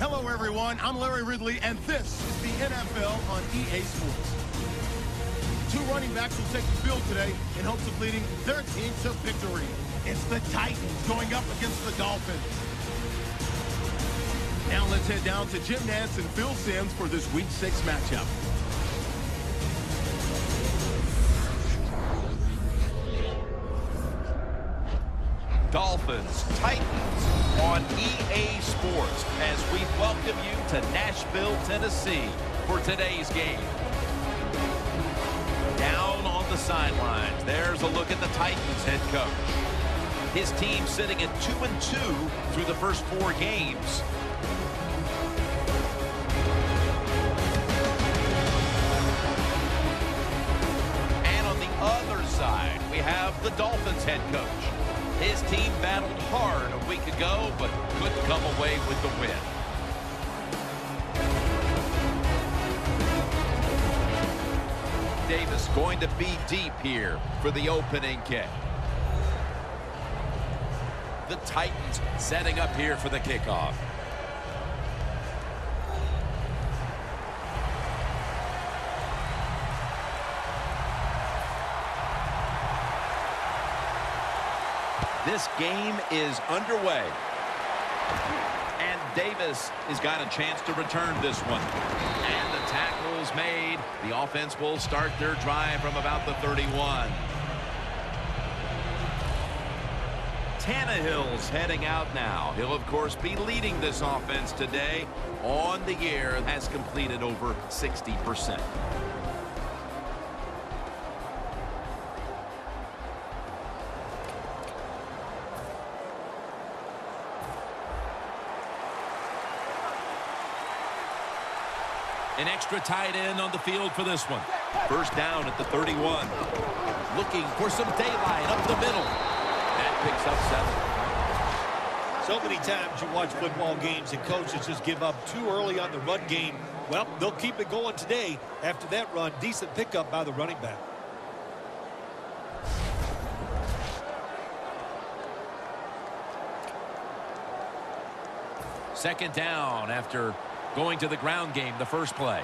Hello, everyone. I'm Larry Ridley, and this is the NFL on EA Sports. Two running backs will take the field today in hopes of leading their team to victory. It's the Titans going up against the Dolphins. Now let's head down to Jim Nantz and Phil Simms for this Week 6 matchup. Dolphins, Titans on EA Sports as we welcome you to Nashville, Tennessee for today's game. Down on the sidelines, there's a look at the Titans head coach. His team sitting at 2-2 through the first 4 games. And on the other side, we have the Dolphins head coach. His team battled hard a week ago, but couldn't come away with the win. Davis going to be deep here for the opening kick. The Titans setting up here for the kickoff. This game is underway. And Davis has got a chance to return this one. And the tackle's made. The offense will start their drive from about the 31. Tannehill's heading out now. He'll, of course, be leading this offense today. On the year, has completed over 60%. An extra tight end on the field for this one. First down at the 31. Looking for some daylight up the middle. That picks up 7. So many times you watch football games and coaches just give up too early on the run game. Well, they'll keep it going today. After that run, decent pickup by the running back. Second down after going to the ground game the first play.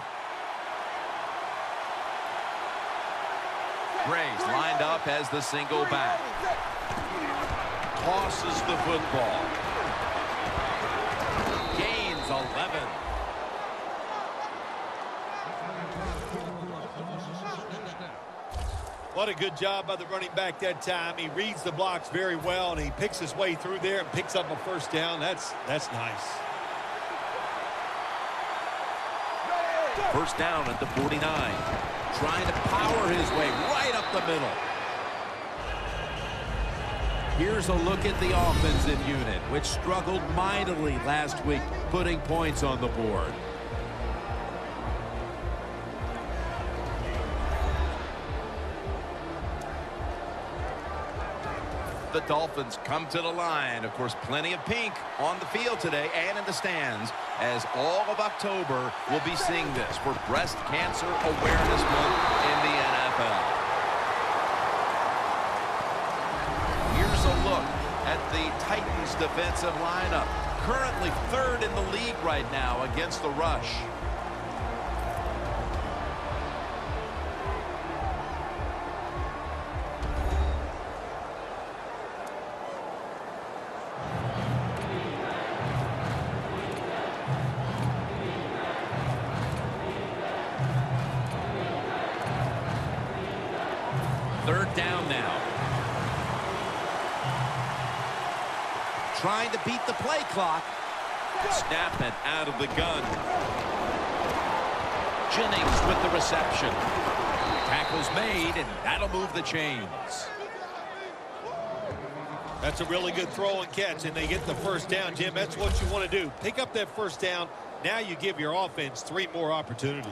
Gray's lined up as the single back. Tosses the football. Gains 11. What a good job by the running back that time. He reads the blocks very well, and he picks his way through there and picks up a first down. That's nice. First down at the 49. Trying to power his way right up the middle. Here's a look at the offensive unit, which struggled mightily last week, putting points on the board. The Dolphins come to the line. Of course, plenty of pink on the field today and in the stands, as all of October will be seeing this for Breast Cancer Awareness Month in the NFL. Here's a look at the Titans defensive lineup. Currently 3rd in the league right now against the rush. Third down now. Trying to beat the play clock. Snap it out of the gun. Jennings with the reception. Tackle's made, and that'll move the chains. That's a really good throw and catch, and they get the first down, Jim. That's what you want to do. Pick up that first down. Now you give your offense 3 more opportunities.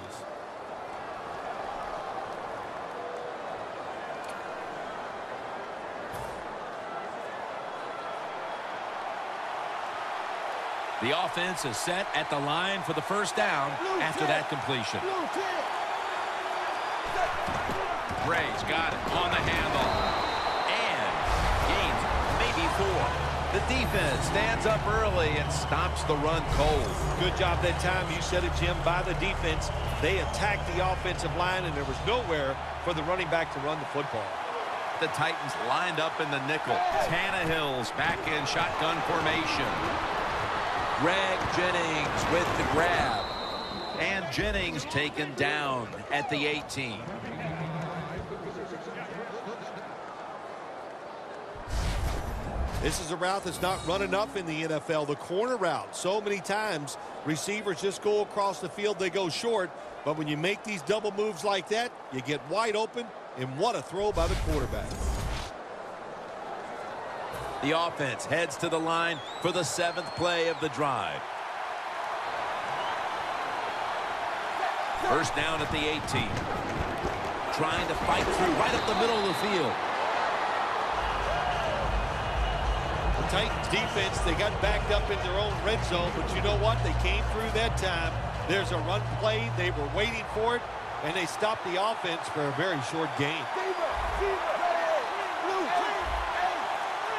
The offense is set at the line for the first down after that completion. Gray's got it on the handle. And gains maybe 4. The defense stands up early and stops the run cold. Good job that time. You said it, Jim, by the defense. They attacked the offensive line, and there was nowhere for the running back to run the football. The Titans lined up in the nickel. Tannehill's back in shotgun formation. Greg Jennings with the grab. And Jennings taken down at the 18. This is a route that's not run enough in the NFL, the corner route. So many times, receivers just go across the field, they go short. But when you make these double moves like that, you get wide open, and what a throw by the quarterback. The offense heads to the line for the 7th play of the drive. First down at the 18. Trying to fight through right up the middle of the field. The Titans defense, they got backed up in their own red zone, but you know what? They came through that time. There's a run play. They were waiting for it, and they stopped the offense for a very short gain.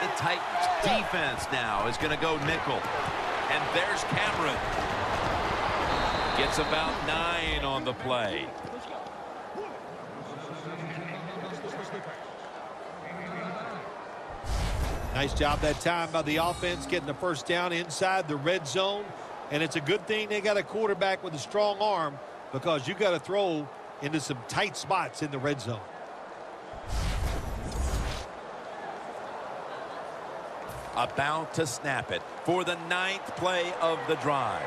The Titans defense now is going to go nickel. And there's Cameron. Gets about 9 on the play. Nice job that time by the offense getting the first down inside the red zone. And it's a good thing they got a quarterback with a strong arm, because you got to throw into some tight spots in the red zone. About to snap it for the 9th play of the drive.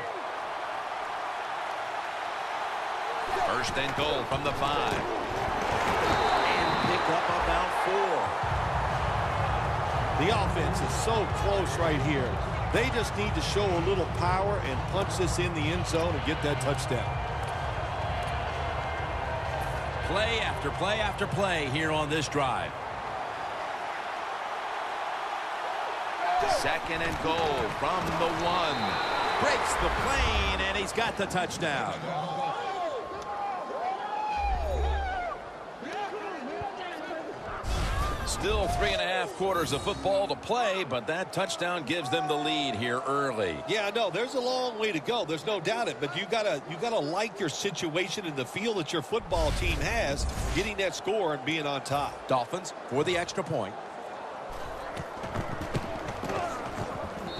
First and goal from the 5. And pick up about 4. The offense is so close right here. They just need to show a little power and punch this in the end zone and get that touchdown. Play after play after play here on this drive. Second and goal from the 1. Breaks the plane, and he's got the touchdown. Still 3.5 quarters of football to play, but that touchdown gives them the lead here early. Yeah, no, there's a long way to go. There's no doubt it, but you gotta like your situation and the feel that your football team has, getting that score and being on top. Dolphins for the extra point.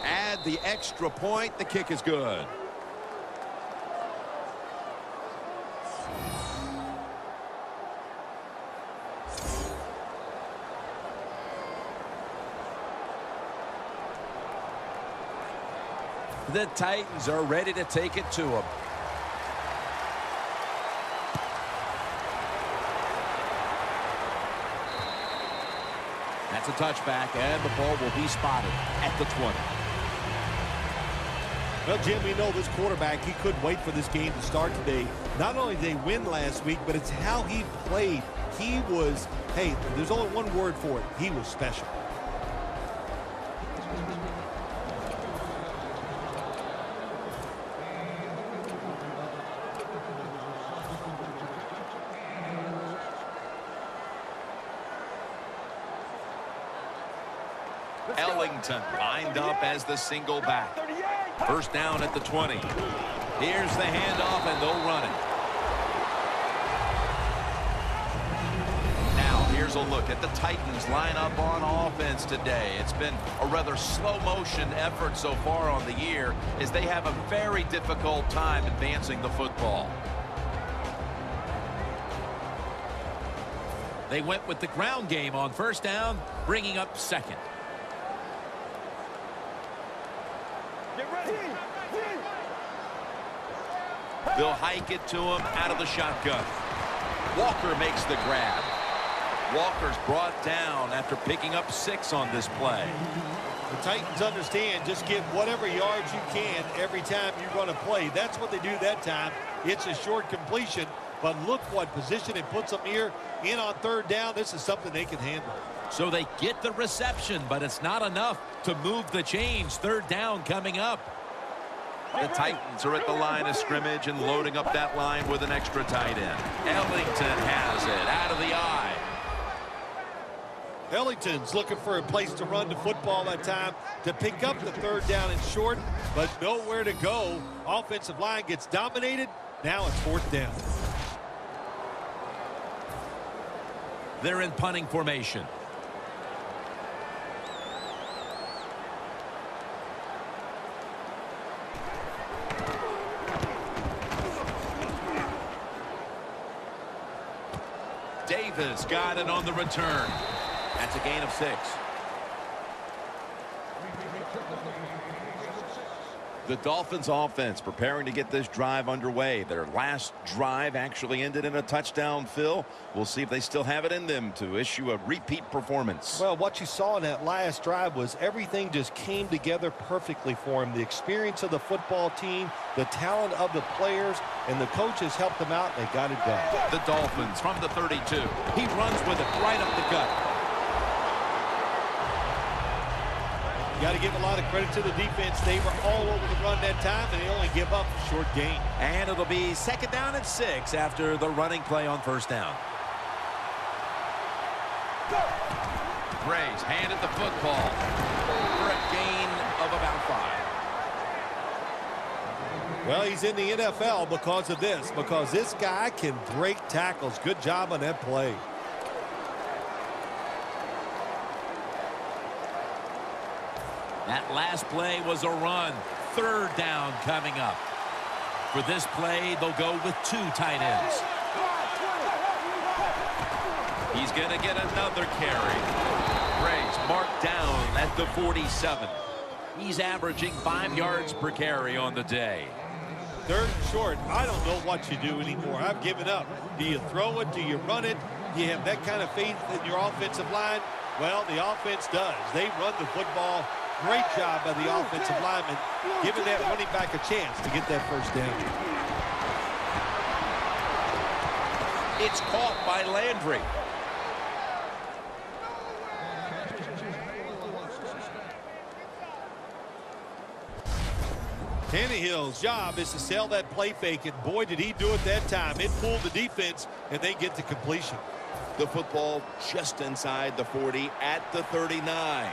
Add the extra point. The kick is good. The Titans are ready to take it to them. That's a touchback, and the ball will be spotted at the 20. Well, Jim, we know this quarterback, he couldn't wait for this game to start today. Not only did they win last week, but it's how he played. He was, hey, there's only one word for it. He was special. Ellington lined up as the single back. First down at the 20. Here's the handoff, and they'll run it. Now, here's a look at the Titans lineup on offense today. It's been a rather slow-motion effort so far on the year, as they have a very difficult time advancing the football. They went with the ground game on first down, bringing up second. They'll hike it to him out of the shotgun. Walker makes the grab. Walker's brought down after picking up 6 on this play. The Titans understand, just get whatever yards you can every time you run a play. That's what they do that time. It's a short completion, but look what position it puts them here in on third down. This is something they can handle. So they get the reception, but it's not enough to move the chains. Third down coming up. The Titans are at the line of scrimmage and loading up that line with an extra tight end. Ellington has it out of the eye. Ellington's looking for a place to run the football that time to pick up the third down and short, but nowhere to go. Offensive line gets dominated. Now it's fourth down. They're in punting formation. Davis got it on the return. That's a gain of 6. The Dolphins offense preparing to get this drive underway. Their last drive actually ended in a touchdown, Phil. We'll see if they still have it in them to issue a repeat performance. Well, what you saw in that last drive was everything just came together perfectly for him. The experience of the football team, the talent of the players, and the coaches helped them out, and they got it done. The Dolphins from the 32. He runs with it right up the gut. Got to give a lot of credit to the defense. They were all over the run that time, and they only give up a short gain. And it'll be 2nd down and 6 after the running play on 1st down. Gray's handed the football for a gain of about 5. Well, he's in the NFL because of this, because this guy can break tackles. Good job on that play. That last play was a run. 3rd down coming up. For this play, they'll go with 2 tight ends. He's going to get another carry. Gray's marked down at the 47. He's averaging 5 yards per carry on the day. 3rd and short. I don't know what you do anymore. I've given up. Do you throw it? Do you run it? Do you have that kind of faith in your offensive line? Well, the offense does. They run the football. Great job by the offensive lineman, giving that running back a chance to get that 1st down. It's caught by Landry. Tannehill's job is to sell that play fake, and boy, did he do it that time. It fooled the defense, and they get to completion. The football just inside the 40 at the 39.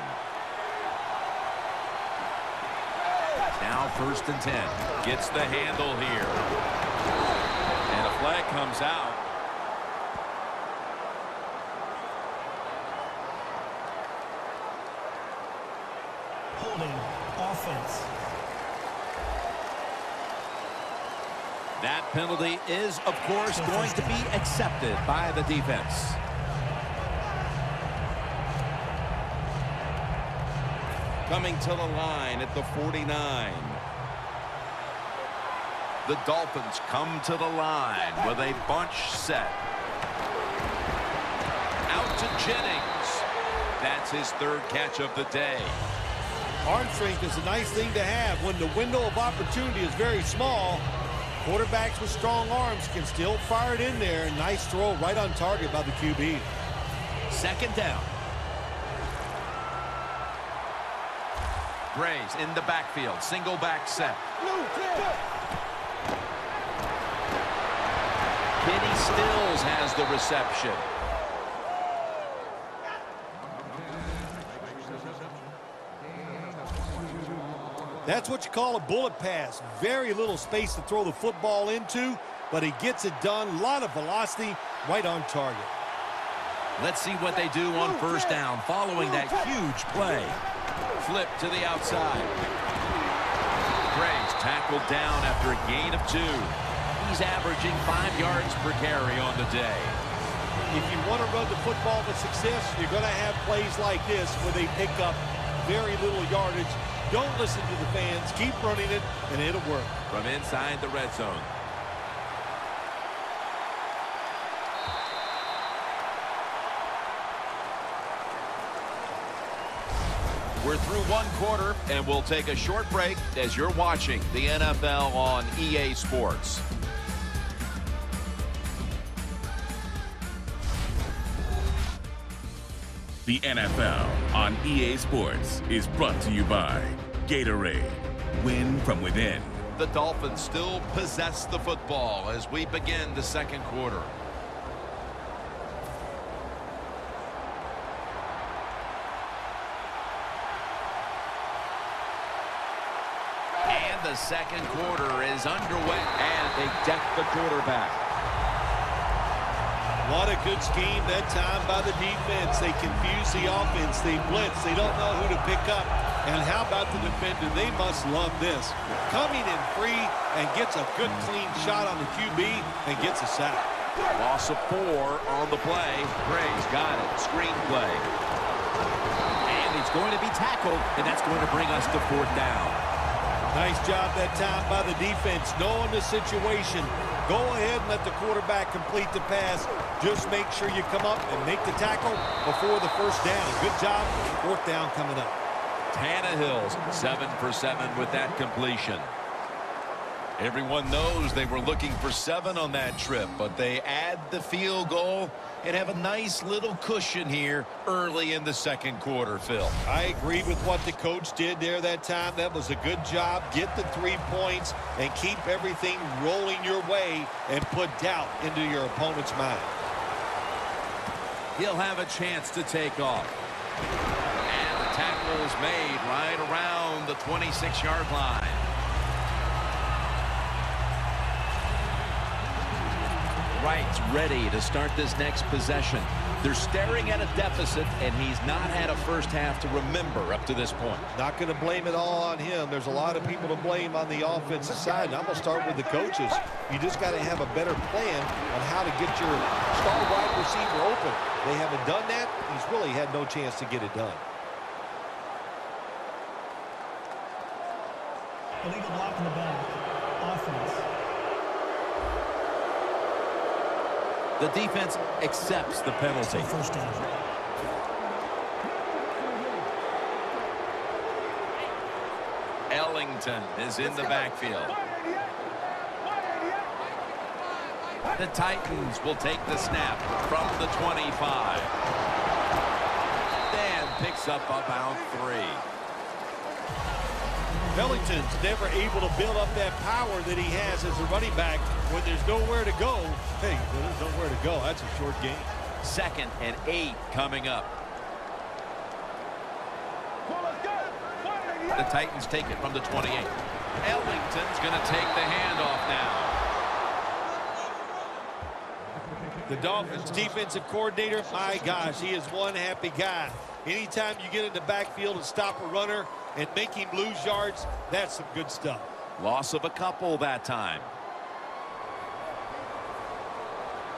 Now 1st and 10. Gets the handle here. And a flag comes out. Holding offense. That penalty is, of course, going to be accepted by the defense. Coming to the line at the 49. The Dolphins come to the line with a bunch set. Out to Jennings. That's his 3rd catch of the day. Arm strength is a nice thing to have when the window of opportunity is very small. Quarterbacks with strong arms can still fire it in there. Nice throw right on target by the QB. 2nd down. Gray's in the backfield. Single back set. Kenny Stills has the reception. That's what you call a bullet pass. Very little space to throw the football into, but he gets it done. A lot of velocity right on target. Let's see what they do on 1st down following that huge play. Flip to the outside. Gray's tackled down after a gain of 2. He's averaging 5 yards per carry on the day. If you want to run the football with success, you're going to have plays like this where they pick up very little yardage. Don't listen to the fans. Keep running it, and it'll work. From inside the red zone. We're through 1 quarter, and we'll take a short break as you're watching the NFL on EA Sports. The NFL on EA Sports is brought to you by Gatorade. Win from within. The Dolphins still possess the football as we begin the 2nd quarter. And the second quarter is underway. And they deck the quarterback. What a good scheme that time by the defense. They confuse the offense. They blitz. They don't know who to pick up. And how about the defender? They must love this. Coming in free and gets a good clean shot on the QB and gets a sack. Loss of 4 on the play. Gray's got it. Screen play. And he's going to be tackled, and that's going to bring us to 4th down. Nice job that time by the defense, knowing the situation. Go ahead and let the quarterback complete the pass. Just make sure you come up and make the tackle before the first down. Good job. 4th down coming up. Tannehill's 7 for 7 with that completion. Everyone knows they were looking for 7 on that trip, but they add the field goal and have a nice little cushion here early in the second quarter, Phil. I agree with what the coach did there that time. That was a good job. Get the 3 points and keep everything rolling your way and put doubt into your opponent's mind. He'll have a chance to take off. And the tackle is made right around the 26-yard line. Wright's ready to start this next possession. They're staring at a deficit, and he's not had a first half to remember up to this point. Not going to blame it all on him. There's a lot of people to blame on the offensive side, and I'm going to start with the coaches. You just got to have a better plan on how to get your star wide receiver open. They haven't done that. He's really had no chance to get it done. Illegal block in the back. Offense. The defense accepts the penalty. First down. Ellington is in the backfield. The Titans will take the snap from the 25. Dan picks up about 3. Ellington's never able to build up that power that he has as a running back when there's nowhere to go. Hey, when there's nowhere to go, that's a short game. 2nd and 8 coming up. The Titans take it from the 28. Ellington's going to take the handoff now. The Dolphins defensive coordinator, my gosh, he is one happy guy. Anytime you get in the backfield and stop a runner and make him lose yards, that's some good stuff. Loss of a couple that time.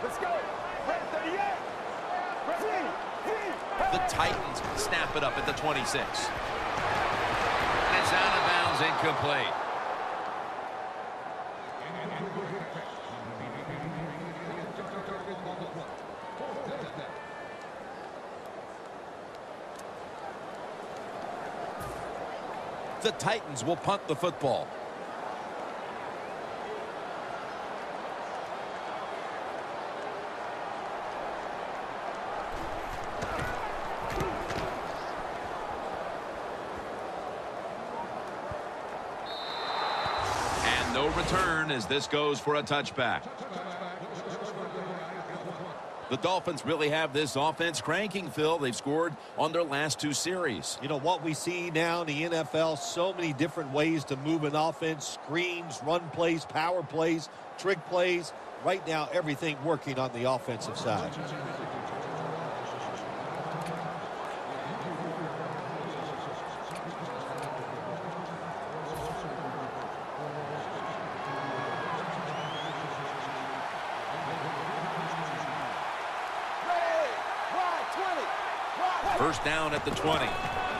Let's go. The Titans snap it up at the 26. And it's out of bounds, incomplete. The Titans will punt the football. And no return as this goes for a touchback. The Dolphins really have this offense cranking, Phil. They've scored on their last 2 series. You know, what we see now in the NFL, so many different ways to move an offense, screens, run plays, power plays, trick plays. Right now, everything working on the offensive side. First down at the 20.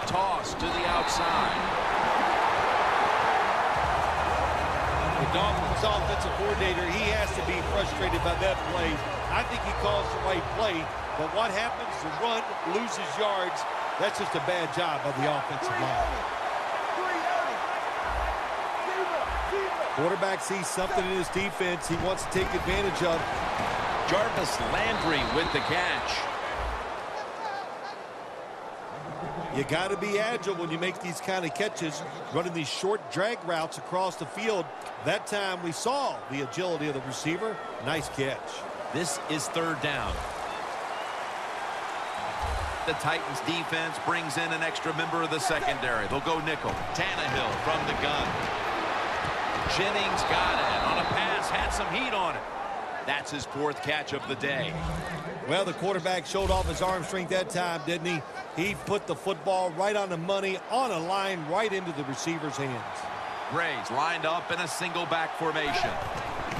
Toss to the outside. The Dolphins offensive coordinator, he has to be frustrated by that play. I think he calls the right play, but what happens? The run loses yards. That's just a bad job by the offensive line. Quarterback sees something in his defense he wants to take advantage of. Jarvis Landry with the catch. You got to be agile when you make these kind of catches, running these short drag routes across the field. That time we saw the agility of the receiver. Nice catch. This is 3rd down. The Titans defense brings in an extra member of the secondary. They'll go nickel. Tannehill from the gun. Jennings got it on a pass, had some heat on it. That's his 4th catch of the day. Well, the quarterback showed off his arm strength that time, didn't he? He put the football right on the money, on a line, right into the receiver's hands. Braves lined up in a single back formation.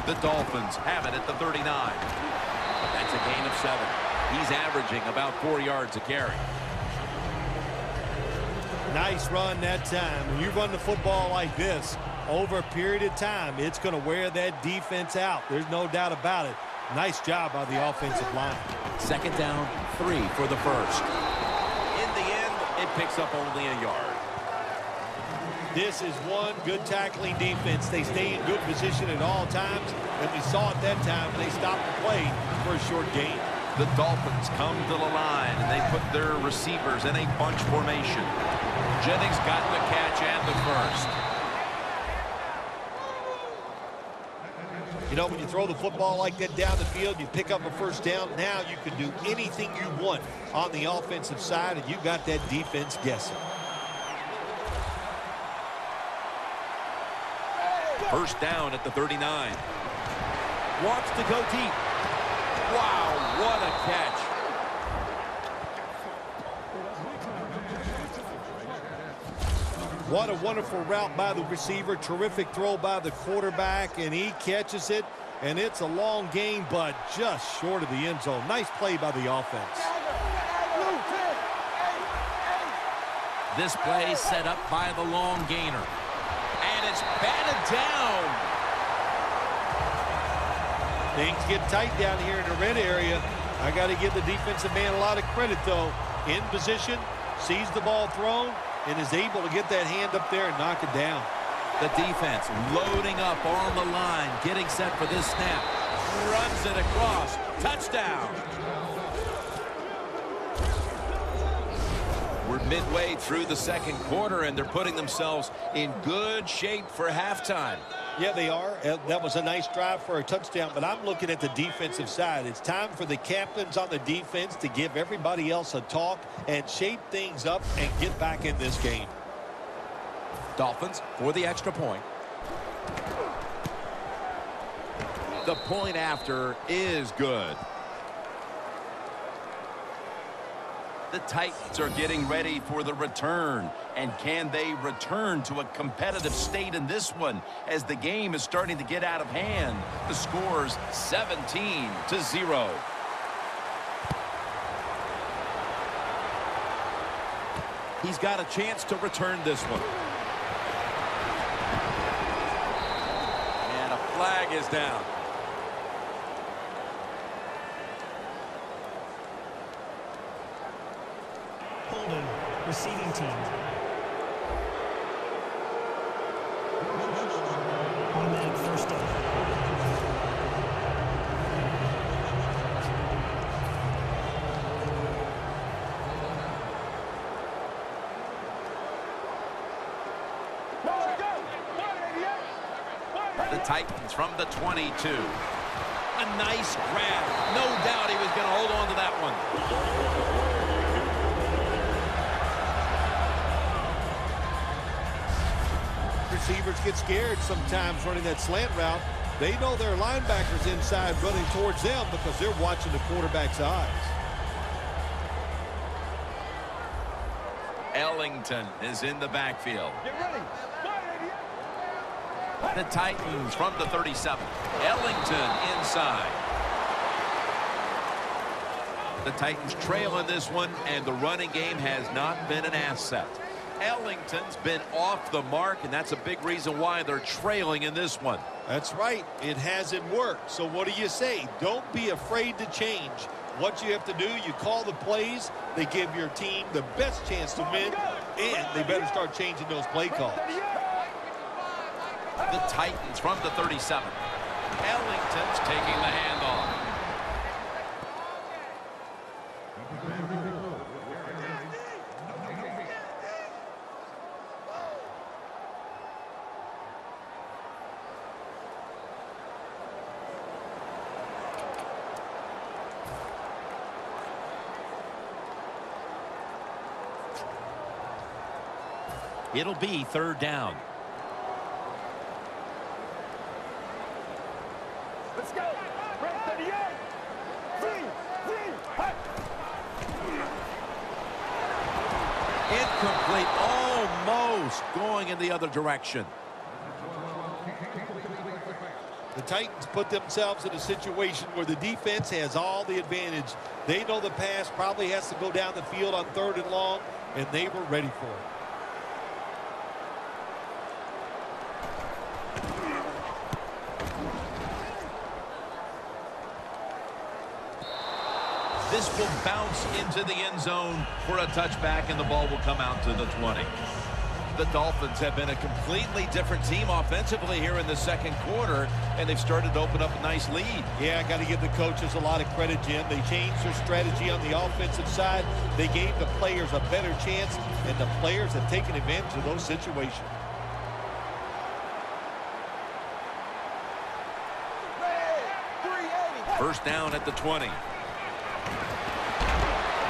The Dolphins have it at the 39. That's a gain of 7. He's averaging about 4 yards a carry. Nice run that time. When you run the football like this, over a period of time, it's going to wear that defense out. There's no doubt about it. Nice job by the offensive line. 2nd down, 3 for the first. In the end, it picks up only a yard. This is one good tackling defense. They stay in good position at all times, and we saw it that time when they stopped the play for a short gain. The Dolphins come to the line, and they put their receivers in a bunch formation. Jennings got the catch and the first. You know, when you throw the football like that down the field, you pick up a first down. Now you can do anything you want on the offensive side, and you got that defense guessing. First down at the 39. Wants to go deep. Wow, what a catch. What a wonderful route by the receiver. Terrific throw by the quarterback, and he catches it. And it's a long gain, but just short of the end zone. Nice play by the offense. This play set up by the long gainer. And it's batted down. Things get tight down here in the red area. I got to give the defensive man a lot of credit, though. In position, sees the ball thrown, and is able to get that hand up there and knock it down. The defense loading up on the line, getting set for this snap. Runs it across. Touchdown. We're midway through the 2nd quarter, and they're putting themselves in good shape for halftime. Yeah, they are. That was a nice drive for a touchdown, but I'm looking at the defensive side. It's time for the captains on the defense to give everybody else a talk and shape things up and get back in this game. Dolphins for the extra point. The point after is good. The Titans are getting ready for the return. And can they return to a competitive state in this one as the game is starting to get out of hand? The score's 17-0. He's got a chance to return this one. And a flag is down. Holding, receiving team. Automatic first down. The Titans from the 22. A nice grab. No doubt he was going to hold on to that one. Receivers get scared sometimes running that slant route. They know their linebackers inside running towards them because they're watching the quarterback's eyes. Ellington is in the backfield. Get ready. The Titans from the 37. Ellington inside. The Titans trail in this one, and the running game has not been an asset. Ellington's been off the mark, and that's a big reason why they're trailing in this one. That's right. It hasn't worked. So what do you say? Don't be afraid to change. What you have to do, you call the plays. They give your team the best chance to win, and they better start changing those play calls. The Titans from the 37. Ellington's taking the handoff. It'll be 3rd down. Let's go. Right 38. Incomplete, almost going in the other direction. The Titans put themselves in a situation where the defense has all the advantage. They know the pass probably has to go down the field on 3rd and long, and they were ready for it. This will bounce into the end zone for a touchback, and the ball will come out to the 20. The Dolphins have been a completely different team offensively here in the second quarter, and they've started to open up a nice lead. Yeah, I got to give the coaches a lot of credit, Jim. They changed their strategy on the offensive side. They gave the players a better chance, and the players have taken advantage of those situations. First down at the 20.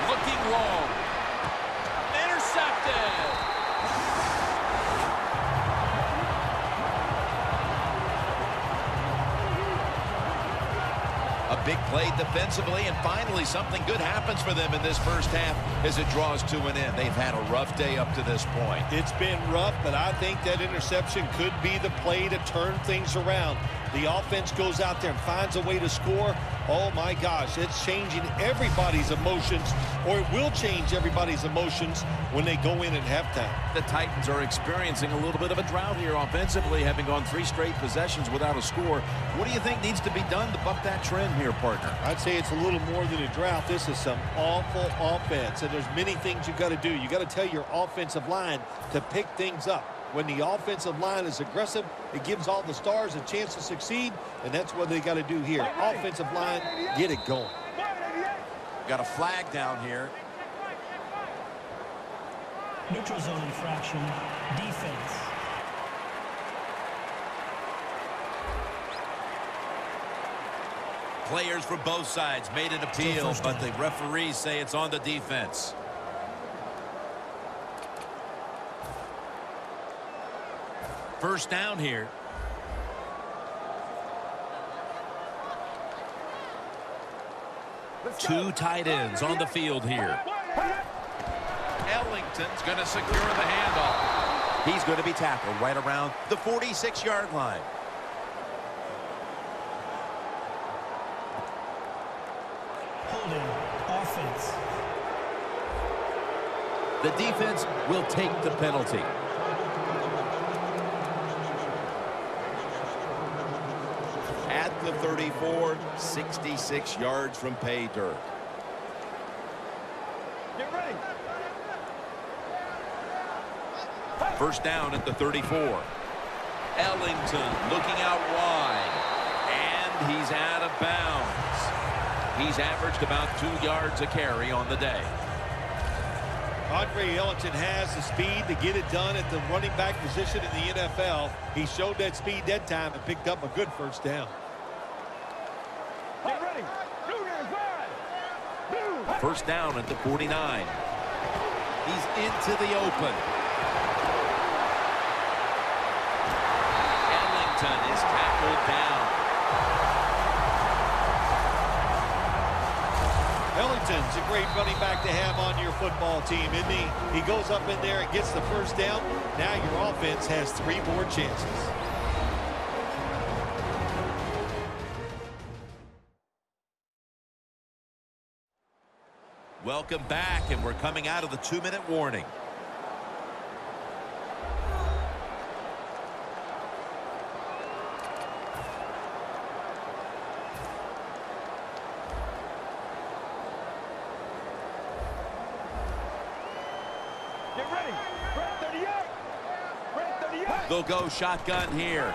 Looking long. Intercepted. A big play defensively, and finally something good happens for them in this first half as it draws to an end. They've had a rough day up to this point. It's been rough, but I think that interception could be the play to turn things around. The offense goes out there and finds a way to score. Oh, my gosh, it's changing everybody's emotions, or it will change everybody's emotions when they go in at halftime. The Titans are experiencing a little bit of a drought here offensively, having gone 3 straight possessions without a score. What do you think needs to be done to buck that trend here, partner? I'd say it's a little more than a drought. This is some awful offense, and there's many things you got to do. You got to tell your offensive line to pick things up. When the offensive line is aggressive, it gives all the stars a chance to succeed, and that's what they got to do here. Offensive line, get it going. Got a flag down here. Neutral zone infraction, defense. Players for both sides made an appeal, but the referees say it's on the defense. First down here. Two tight ends on the field here. Ellington's going to secure the handoff. He's going to be tackled right around the 46-yard line. Holding, offense. The defense will take the penalty. At the 34, 66 yards from pay dirt. Get ready. First down at the 34. Ellington looking out wide, and he's out of bounds. He's averaged about 2 yards a carry on the day. Andre Ellington has the speed to get it done at the running back position in the NFL. He showed that speed that time and picked up a good first down. Get ready. First down at the 49. He's into the open. Ellington is tackled down. Ellington's a great running back to have on your football team, isn't he? He goes up in there and gets the first down. Now your offense has 3 more chances. Welcome back, and we're coming out of the 2-minute warning. Get ready. Red 38. Red 38. They'll go shotgun here.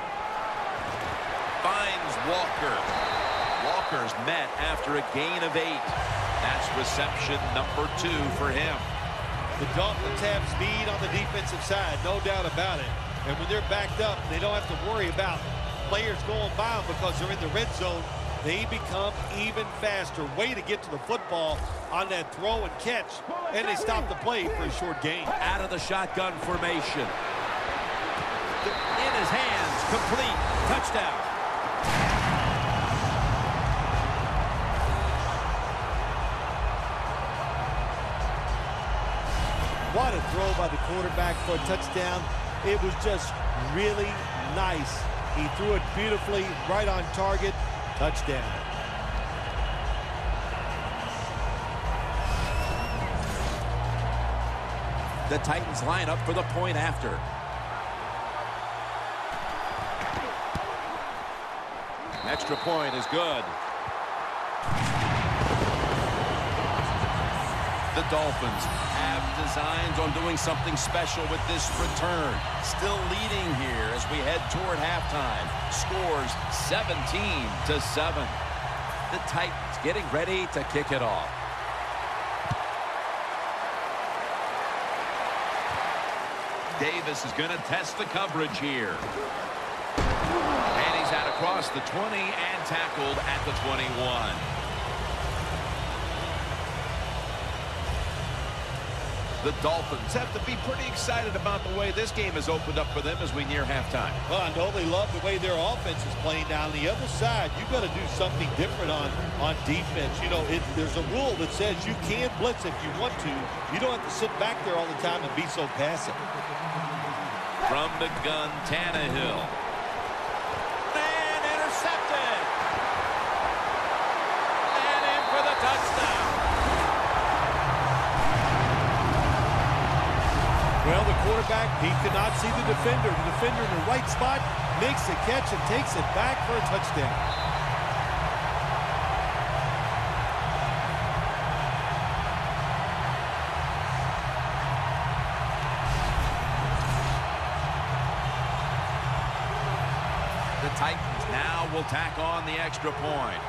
Finds Walker. Walker's met after a gain of 8. That's reception number 2 for him. The Dolphins have speed on the defensive side, no doubt about it. And when they're backed up, they don't have to worry about players going by them because they're in the red zone. They become even faster. Way to get to the football on that throw and catch. And they stop the play for a short gain. Out of the shotgun formation. In his hands, complete. Touchdown. throw by the quarterback for a touchdown. It was just really nice. He threw it beautifully, right on target. Touchdown. The Titans line up for the point after. Extra point is good. The Dolphins have designs on doing something special with this return. Still leading here as we head toward halftime. Scores 17-7. The Titans getting ready to kick it off. Davis is going to test the coverage here. And he's out across the 20 and tackled at the 21. The Dolphins have to be pretty excited about the way this game has opened up for them as we near halftime. Well, I know they love the way their offense is playing down the other side. You've got to do something different on defense. You know, there's a rule that says you can blitz if you want to. You don't have to sit back there all the time and be so passive. From the gun, Tannehill. And intercepted. And in for the touchdown. Well, the quarterback, he could not see the defender. The defender in the right spot makes the catch and takes it back for a touchdown. The Titans now will tack on the extra point.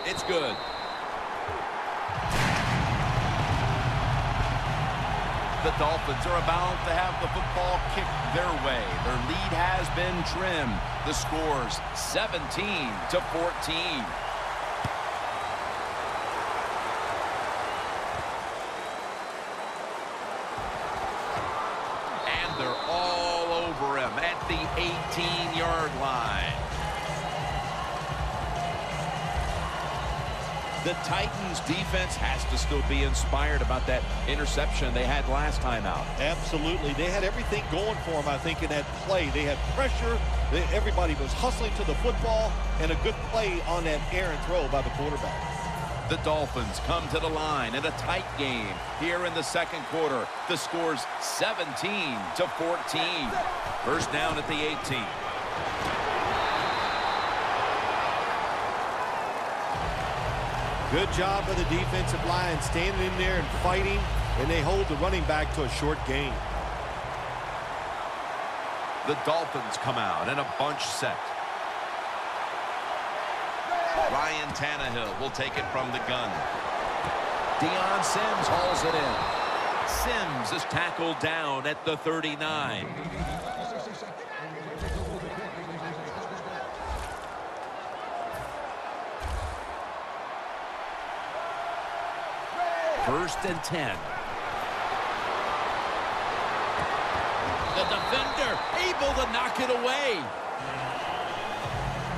It's good. The Dolphins are about to have the football kicked their way. Their lead has been trimmed. The score's 17-14. And they're all over him at the 18-yard line. The Titans defense has to still be inspired about that interception they had last time out. Absolutely. They had everything going for them, I think, in that play. They had pressure. Everybody was hustling to the football, and a good play on that errant throw by the quarterback. The Dolphins come to the line in a tight game here in the second quarter. The score's 17-14. First down at the 18. Good job by the defensive line standing in there and fighting, and they hold the running back to a short gain. The Dolphins come out in a bunch set. Ryan Tannehill will take it from the gun. Deion Sims hauls it in. Sims is tackled down at the 39. First and 10. The defender able to knock it away.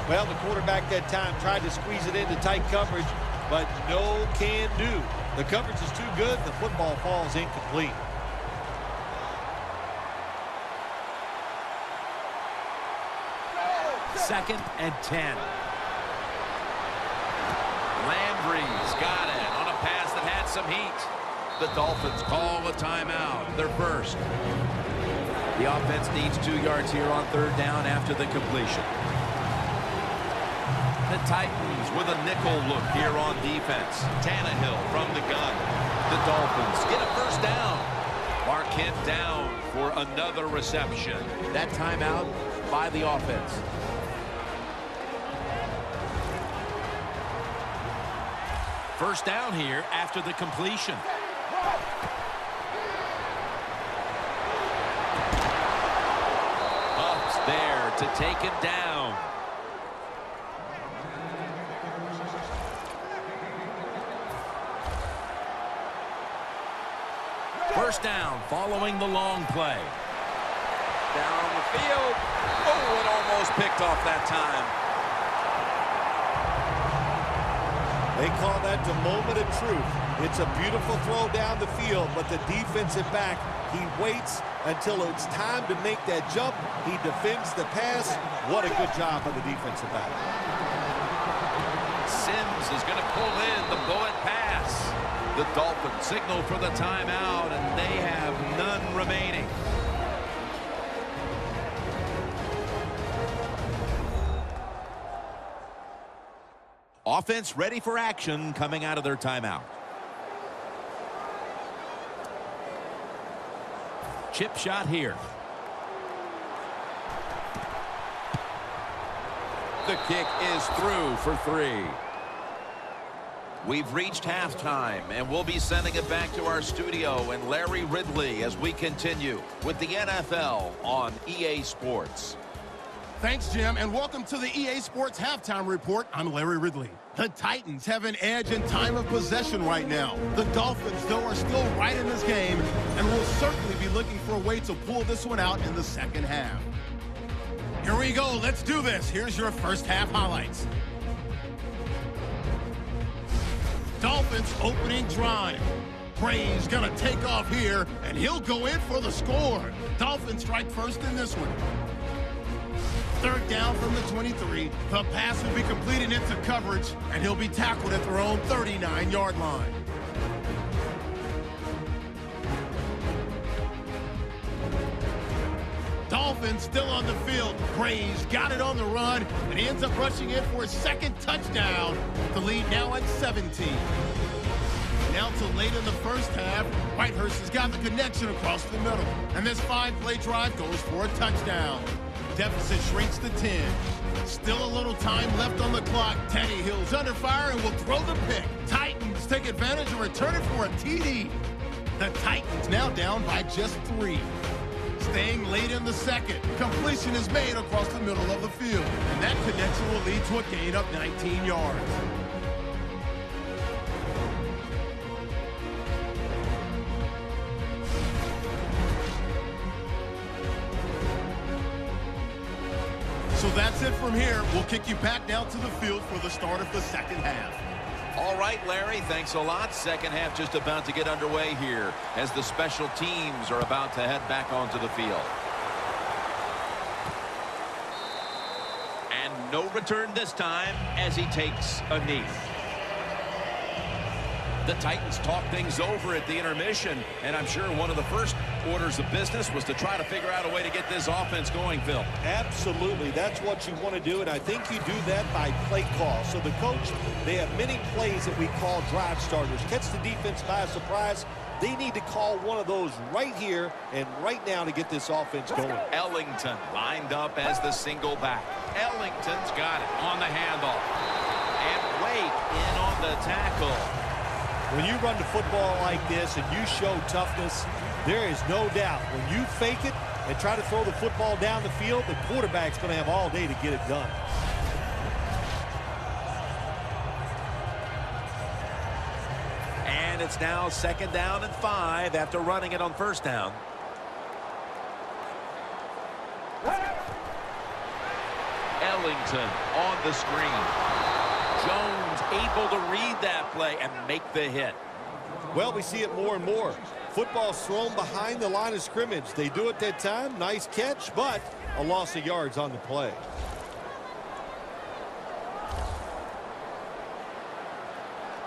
Well, the quarterback that time tried to squeeze it into tight coverage, but no can do. The coverage is too good. The football falls incomplete. Second and 10. Landry's got it on a pass that had some heat. The Dolphins call a timeout. Their first. The offense needs 2 yards here on third down after the completion. The Titans with a nickel look here on defense. Tannehill from the gun. The Dolphins get a first down. Marquette down for another reception. That timeout by the offense. First down here after the completion. Ups there to take him down. First down following the long play. Down the field. Oh, it almost picked off that time. They call that the moment of truth. It's a beautiful throw down the field, but the defensive back, he waits until it's time to make that jump. He defends the pass. What a good job by the defensive back. Sims is going to pull in the bullet pass. The Dolphins signal for the timeout, and they have none remaining. Offense ready for action coming out of their timeout. Chip shot here. The kick is through for 3. We've reached halftime, and we'll be sending it back to our studio and Larry Ridley as we continue with the NFL on EA Sports. Thanks, Jim, and welcome to the EA Sports Halftime Report. I'm Larry Ridley. The Titans have an edge in time of possession right now. The Dolphins, though, are still right in this game and will certainly be looking for a way to pull this one out in the second half. Here we go. Let's do this. Here's your first half highlights. Dolphins opening drive. Bray's going to take off here, and he'll go in for the score. Dolphins strike first in this one. Third down from the 23. The pass will be completed into coverage, and he'll be tackled at their own 39-yard line. Dolphins still on the field. Bray's got it on the run, and he ends up rushing in for his second touchdown. The lead now at 17. Now to late in the first half, Whitehurst has got the connection across the middle, and this 5-play drive goes for a touchdown. Deficit shrinks to 10. Still a little time left on the clock. Tannehill's under fire and will throw the pick. Titans take advantage and return it for a TD. The Titans now down by just 3. Staying late in the second, completion is made across the middle of the field, and that connection will lead to a gain of 19 yards. So that's it from here. We'll kick you back down to the field for the start of the second half. All right, Larry, thanks a lot. Second half just about to get underway here as the special teams are about to head back onto the field. And no return this time as he takes a knee. The Titans talk things over at the intermission, and I'm sure one of the first orders of business was to try to figure out a way to get this offense going, Phil. Absolutely. That's what you want to do, and I think you do that by play call. So the coach, they have many plays that we call drive starters. Catch the defense by surprise. They need to call one of those right here and right now to get this offense going. Ellington lined up as the single back. Ellington's got it on the handoff. And Wake in on the tackle. When you run the football like this and you show toughness, there is no doubt when you fake it and try to throw the football down the field, the quarterback's going to have all day to get it done. And it's now 2nd down and 5 after running it on 1st down. Ellington on the screen. Jones able to read that play and make the hit. Well, we see it more and more. Football's thrown behind the line of scrimmage. They do it that time. Nice catch, but a loss of yards on the play.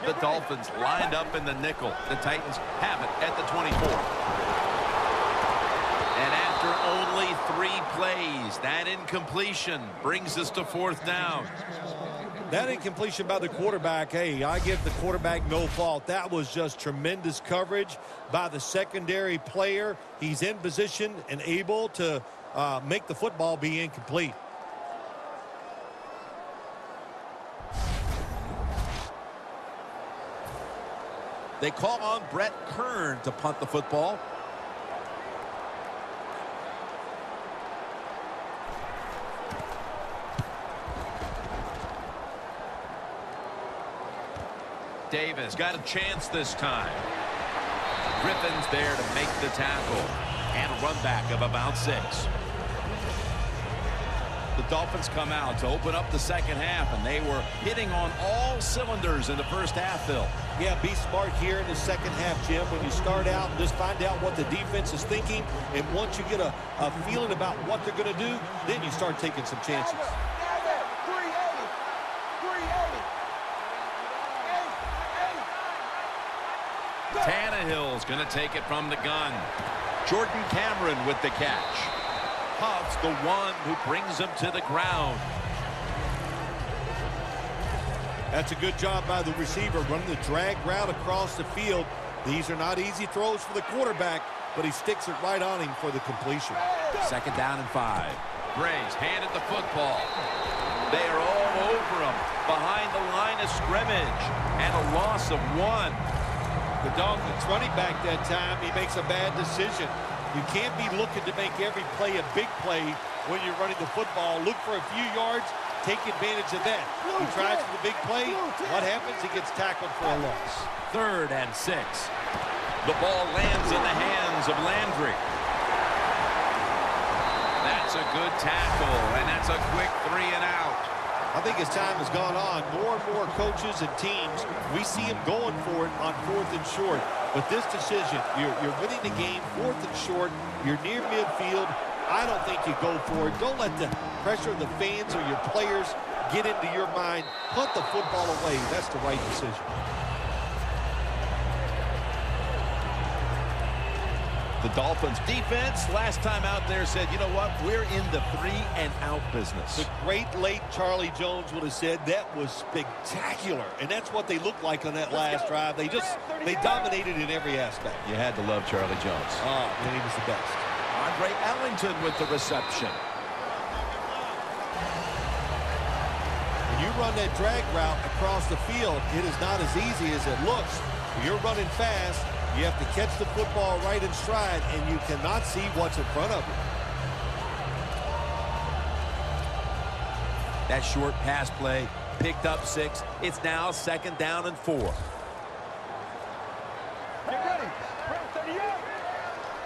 The Dolphins lined up in the nickel. The Titans have it at the 24. And after only 3 plays, that incompletion brings us to 4th down. That incompletion by the quarterback, hey, I give the quarterback no fault. That was just tremendous coverage by the secondary player. He's in position and able to make the football be incomplete. They call on Brett Kern to punt the football. Davis got a chance this time. Griffin's there to make the tackle. And a run back of about 6. The Dolphins come out to open up the second half, and they were hitting on all cylinders in the first half, Phil. Yeah, be smart here in the second half, Jim. When you start out, just find out what the defense is thinking, and once you get a feeling about what they're going to do, then you start taking some chances. Tannehill's going to take it from the gun. Jordan Cameron with the catch. Huff's the one who brings him to the ground. That's a good job by the receiver, running the drag route across the field. These are not easy throws for the quarterback, but he sticks it right on him for the completion. Second down and 5. Gray's handed the football. They are all over him behind the line of scrimmage, and a loss of 1. The Dolphins running back that time, he makes a bad decision. You can't be looking to make every play a big play when you're running the football. Look for a few yards, take advantage of that. He tries for the big play. What happens? He gets tackled for a loss. 3rd and 6. The ball lands in the hands of Landry. That's a good tackle, and that's a quick 3 and out. I think as time has gone on, more and more coaches and teams, we see them going for it on 4th and short. But this decision, you're winning the game, 4th and short, you're near midfield. I don't think you go for it. Don't let the pressure of the fans or your players get into your mind. Punt the football away. That's the right decision. The Dolphins defense last time out there said, you know what, we're in the 3-and-out business. The great late Charlie Jones would have said that was spectacular, and that's what they looked like on that last drive. They dominated in every aspect. You had to love Charlie Jones. Oh, man, he was the best. Andre Ellington with the reception. When you run that drag route across the field, it is not as easy as it looks. When you're running fast, you have to catch the football right in stride, and you cannot see what's in front of you. That short pass play picked up 6. It's now 2nd down and 4. Get ready. Press 38.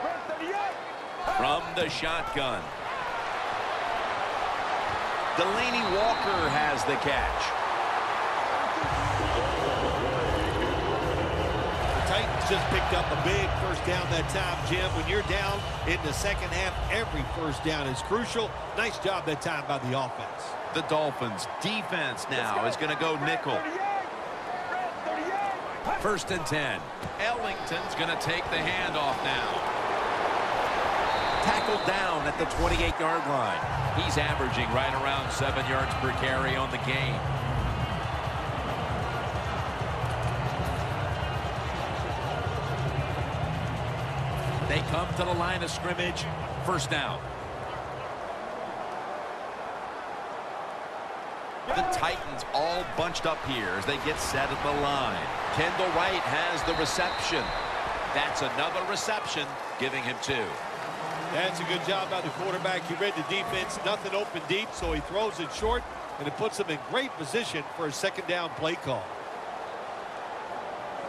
Press 38. From the shotgun. Delaney Walker has the catch. Titans just picked up a big first down that time, Jim. When you're down in the second half, every first down is crucial. Nice job that time by the offense. The Dolphins defense now is going to go nickel. 1st and 10. Ellington's going to take the handoff now. Tackled down at the 28-yard line. He's averaging right around 7 yards per carry on the game. They come to the line of scrimmage. 1st down. The Titans all bunched up here as they get set at the line. Kendall Wright has the reception. That's another reception, giving him 2. That's a good job by the quarterback. He read the defense. Nothing open deep, so he throws it short, and it puts him in great position for a 2nd down play call.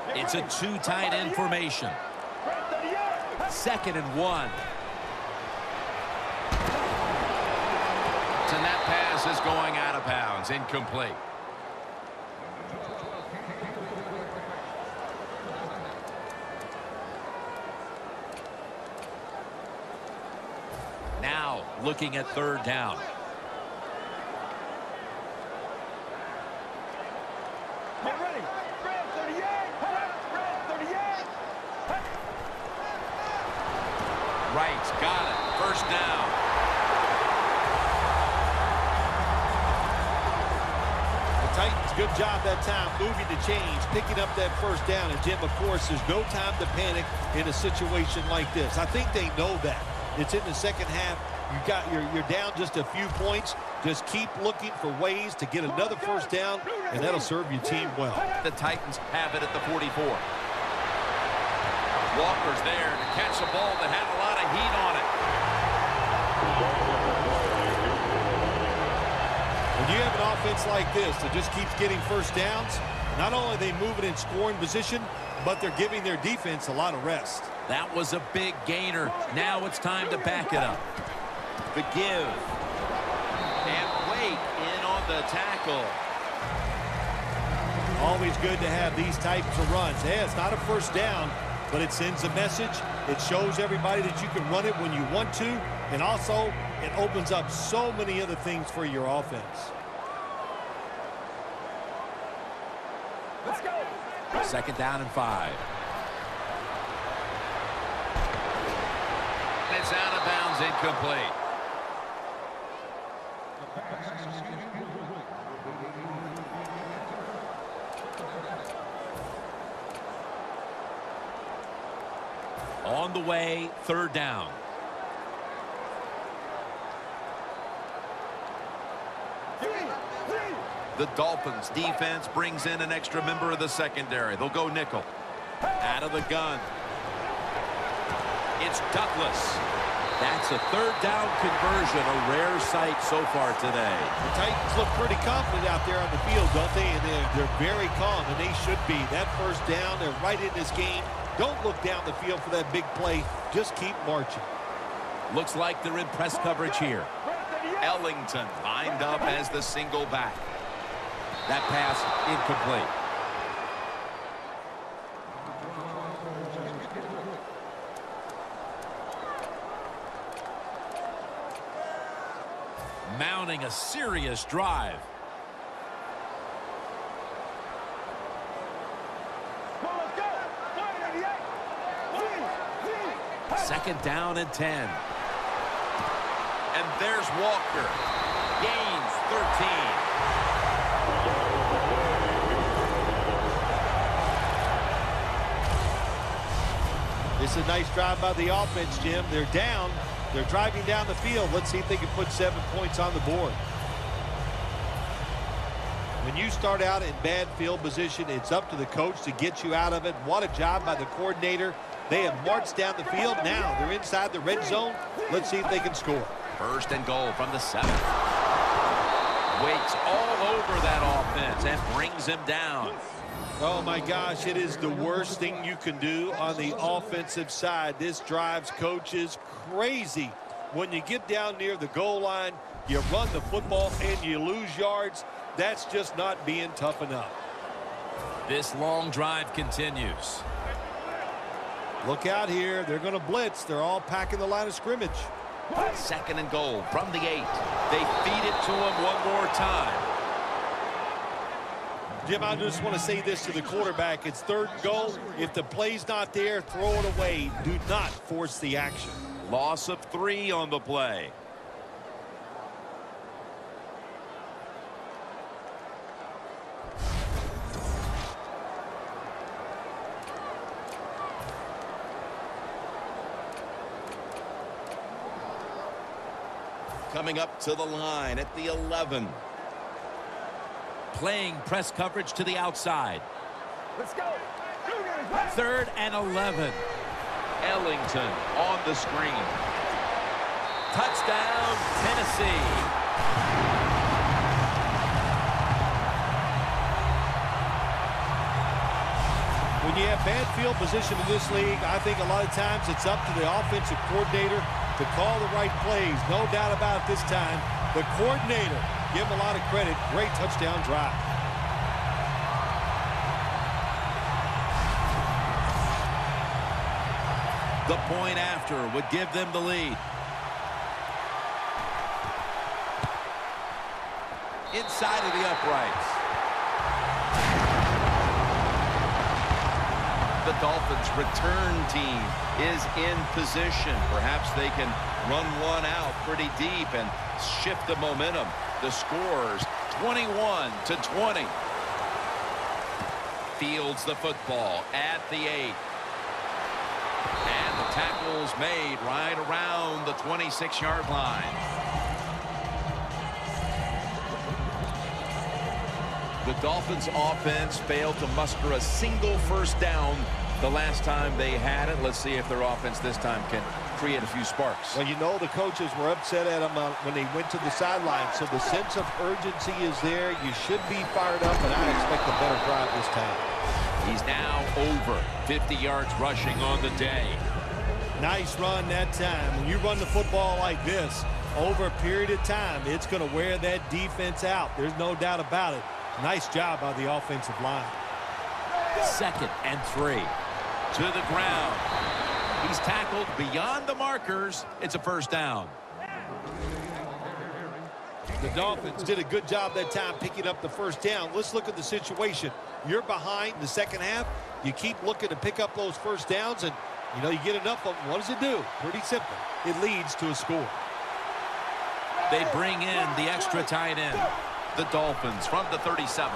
It's a 2 tight end formation. 2nd and 1. And that pass is going out of bounds. Incomplete. Now looking at 3rd down. Get ready. Red 38. Red 38. Wright's got it. 1st down. Titans, good job that time moving the chains, picking up that 1st down. And, Jim, of course, there's no time to panic in a situation like this. I think they know that. It's in the second half. You're down just a few points. Just keep looking for ways to get another 1st down, and that'll serve your team well. The Titans have it at the 44. Walker's there to catch a ball that had a lot of heat on it. When you have an offense like this that just keeps getting 1st downs, not only are they moving in scoring position, but they're giving their defense a lot of rest. That was a big gainer. Now it's time to back it up. The give. And Wake in on the tackle. Always good to have these types of runs. Yeah, it's not a first down, but it sends a message. It shows everybody that you can run it when you want to, and also it opens up so many other things for your offense. Let's go. 2nd down and 5. It's out of bounds, incomplete. On the way, 3rd down. The Dolphins defense brings in an extra member of the secondary. They'll go nickel. Out of the gun. It's Douglas. That's a 3rd down conversion, a rare sight so far today. The Titans look pretty confident out there on the field, don't they? And they're very calm, and they should be. That 1st down, they're right in this game. Don't look down the field for that big play. Just keep marching. Looks like they're in press coverage here. Ellington lined up as the single back. That pass incomplete. Mounting a serious drive. Let's go. 2nd down and 10. And there's Walker. Gains 13. It's a nice drive by the offense, Jim. They're down. They're driving down the field. Let's see if they can put 7 points on the board. When you start out in bad field position, it's up to the coach to get you out of it. What a job by the coordinator. They have marched down the field. Now they're inside the red zone. Let's see if they can score. 1st and goal from the 7. Waits all over that offense and brings him down. Oh, my gosh, it is the worst thing you can do on the offensive side. This drives coaches crazy. When you get down near the goal line, you run the football and you lose yards. That's just not being tough enough. This long drive continues. Look out here. They're going to blitz. They're all packing the line of scrimmage. 2nd and goal from the 8. They feed it to him one more time. Jim, I just want to say this to the quarterback. It's 3rd and goal. If the play's not there, throw it away. Do not force the action. Loss of 3 on the play. Coming up to the line at the 11. Playing press coverage to the outside. Let's go. 3rd and 11. Ellington on the screen. Touchdown, Tennessee. When you have bad field position in this league, I think a lot of times it's up to the offensive coordinator to call the right plays. No doubt about it this time. The coordinator, give him a lot of credit. Great touchdown drive. The point after would give them the lead. Inside of the uprights. The Dolphins return team is in position. Perhaps they can run one out pretty deep and shift the momentum. The scores 21-20. Fields the football at the 8. And the tackle's made right around the 26-yard line. The Dolphins offense failed to muster a single first down the last time they had it. Let's see if their offense this time can create a few sparks. Well, you know the coaches were upset at him when they went to the sideline, so the sense of urgency is there. You should be fired up, and I expect a better drive this time. He's now over 50 yards rushing on the day. Nice run that time. When you run the football like this, Over a period of time, it's going to wear that defense out. There's no doubt about it. Nice job by the offensive line. 2nd and 3. To the ground. He's tackled beyond the markers. It's a first down. The Dolphins did a good job that time picking up the first down. Let's look at the situation. You're behind the second half. You keep looking to pick up those first downs, and, you know, you get enough of them. What does it do? Pretty simple. It leads to a score. They bring in the extra tight end. The Dolphins from the 37.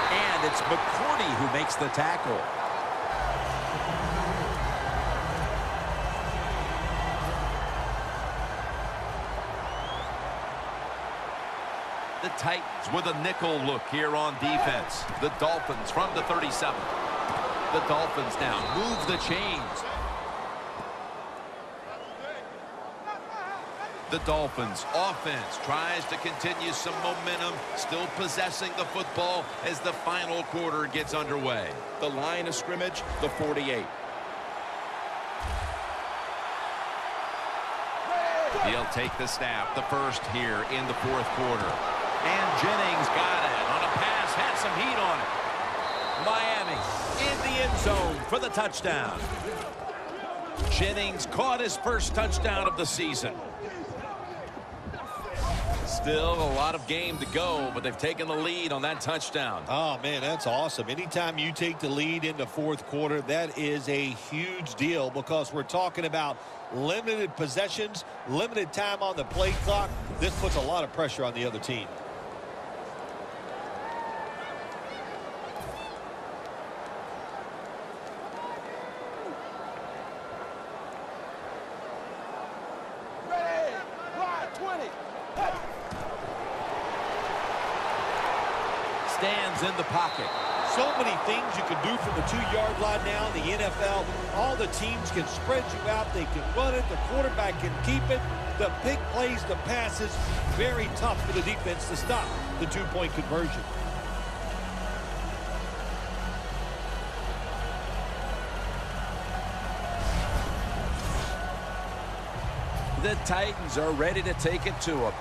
And it's McCourty who makes the tackle. The Titans with a nickel look here on defense. The Dolphins from the 37. The Dolphins now move the chains. The Dolphins offense tries to continue some momentum, still possessing the football as the final quarter gets underway. The line of scrimmage, the 48. He'll take the snap, the first here in the fourth quarter. And Jennings got it on a pass, had some heat on it. Miami in the end zone for the touchdown. Jennings caught his first touchdown of the season. Still a lot of game to go, but they've taken the lead on that touchdown. Oh, man, that's awesome. Anytime you take the lead in the fourth quarter, that is a huge deal because we're talking about limited possessions, limited time on the play clock. This puts a lot of pressure on the other team. Stands in the pocket. So many things you can do from the 2-yard line now in the NFL. All the teams can spread you out. They can run it. The quarterback can keep it. The big plays, the passes, very tough for the defense to stop the 2-point conversion. The Titans are ready to take it to them.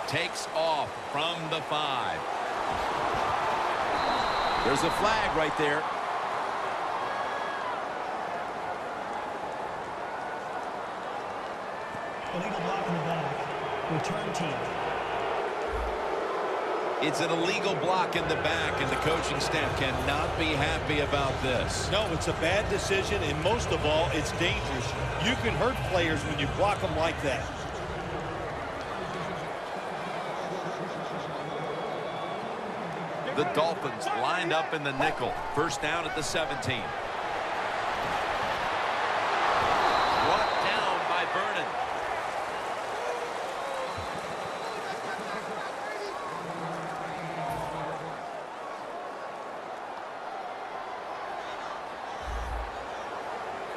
Takes off from the 5. There's a flag right there. Illegal block in the back. Return team. It's an illegal block in the back, and the coaching staff cannot be happy about this. No, it's a bad decision, and most of all, it's dangerous. You can hurt players when you block them like that. The Dolphins lined up in the nickel. First down at the 17. Brought down by Vernon.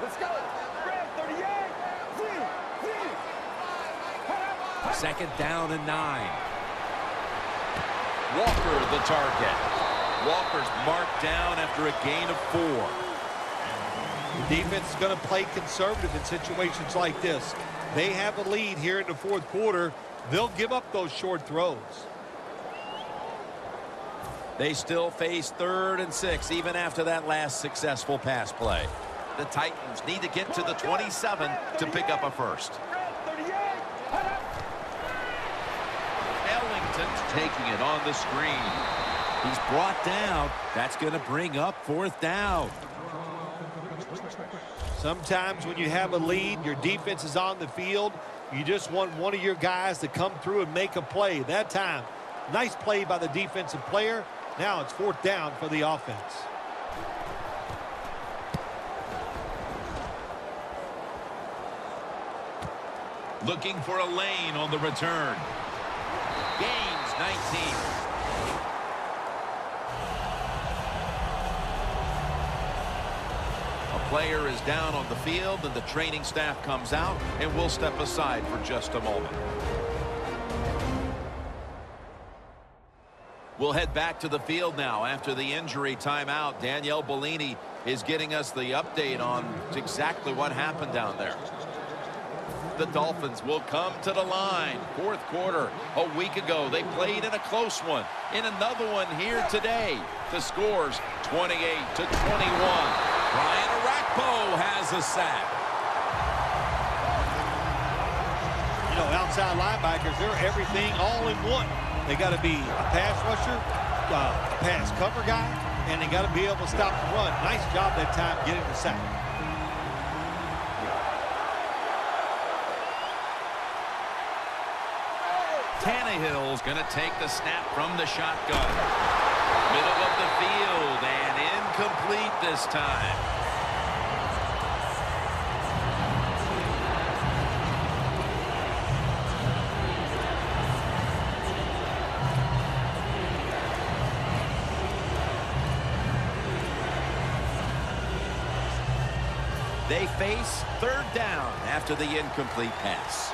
Let's go. Red 38. Second down and 9. Walker the target. Walker's marked down after a gain of 4. The defense is going to play conservative in situations like this. They have a lead here in the fourth quarter. They'll give up those short throws. They still face 3rd and 6 even after that last successful pass play. The Titans need to get to the 27 to pick up a first. Taking it on the screen. He's brought down. That's going to bring up 4th down. Sometimes when you have a lead, your defense is on the field. You just want one of your guys to come through and make a play. That time, nice play by the defensive player. Now it's 4th down for the offense. Looking for a lane on the return. Gains 19. A player is down on the field, and the training staff comes out, and we'll step aside for just a moment. We'll head back to the field now after the injury timeout. Danielle Bellini is getting us the update on exactly what happened down there. The Dolphins will come to the line. Fourth quarter. A week ago, they played in a close one. In another one here today. The scores 28-21. Brian Arakpo has a sack. You know, outside linebackers, they're everything all in one. They got to be a pass rusher, a pass cover guy, and they got to be able to stop the run. Nice job that time getting the sack. Tannehill's going to take the snap from the shotgun. Middle of the field and incomplete this time. They face third down after the incomplete pass.